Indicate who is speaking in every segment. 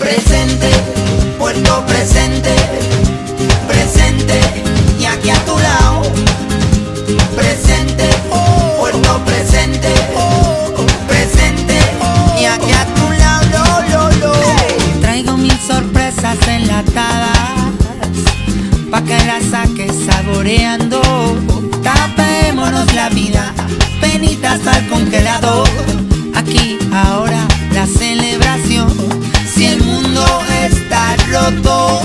Speaker 1: Presente, puerto presente, presente y aquí a tu lado. Presente, puerto presente, presente y aquí a tu lado. Traigo 1000 sorpresas enlatadas pa' que las saques saboreando. Tapémonos la vida, penitas al congelador. Aquí, ahora, la celebración. Si el mundo está roto,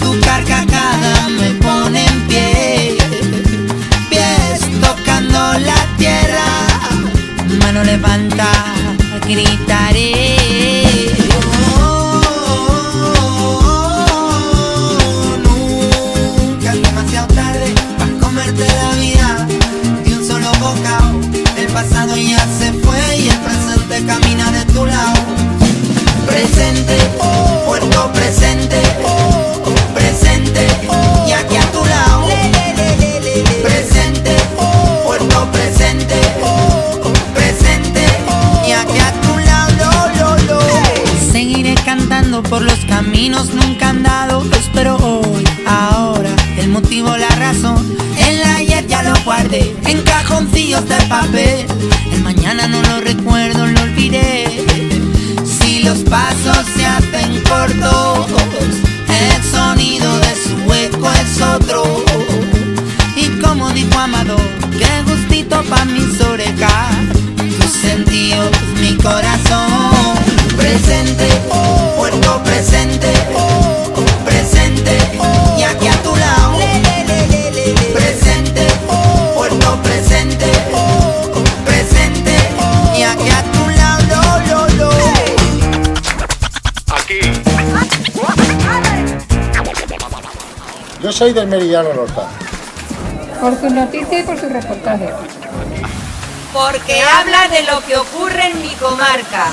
Speaker 1: tu carcajada me pone en pie. Pies tocando la tierra, mano levanta, gritaré. Nunca es demasiado tarde para comerte la vida de un solo bocado. El pasado ya se fue y el presente camina de tu lado. Presente, puerto presente, presente y aquí a tu lado. Presente, puerto presente, presente y aquí a tu lado. Seguiré cantando por los caminos nunca andados, pero hoy, ahora, el motivo, la razón. El ayer ya lo guardé en cajoncillos de papel. El mañana no lo recuerdo, lo olvidé. Si los pasos se hacen cortos, el sonido de su eco es otro. Y como dijo Amador, qué gustito pa' mis orejas, tus sentidos, mi corazón. Presente, puerto presente, presente y aquí a tu lado. Presente, puerto presente, presente y aquí a tu lado.
Speaker 2: Aquí.
Speaker 3: Yo soy del Meridiano Lorta.
Speaker 4: Por sus noticias y por sus reportajes.
Speaker 5: Porque habla de lo que ocurre en mi comarca.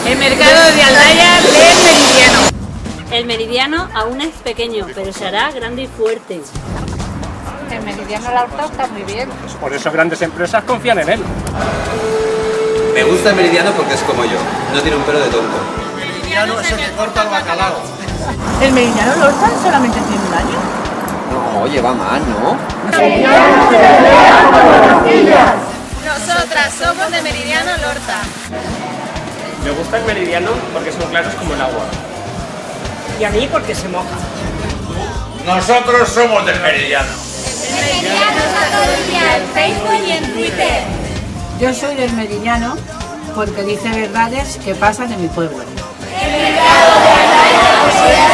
Speaker 5: El mercado de Aldaya del Meridiano.
Speaker 6: El Meridiano aún es pequeño, pero se hará grande y fuerte.
Speaker 4: El Meridiano La Horta está muy bien.
Speaker 2: Por eso grandes empresas confían en él.
Speaker 7: Me gusta el Meridiano porque es como yo, no tiene un pelo de tonto.
Speaker 3: El Meridiano es el que corta el bacalao.
Speaker 8: ¿El Meridiano Lorta solamente tiene un año?
Speaker 7: No, lleva más, ¿no?
Speaker 5: Nosotras somos de Meridiano Lorta.
Speaker 2: Me gusta el Meridiano porque son claros como el agua.
Speaker 8: Y a mí porque se moja.
Speaker 9: Nosotros somos del Meridiano.
Speaker 5: El Meridiano está todo el día en Facebook y en Twitter.
Speaker 8: Yo soy del Meridiano porque dice verdades que pasan en mi pueblo.
Speaker 5: El mercado de Aldaya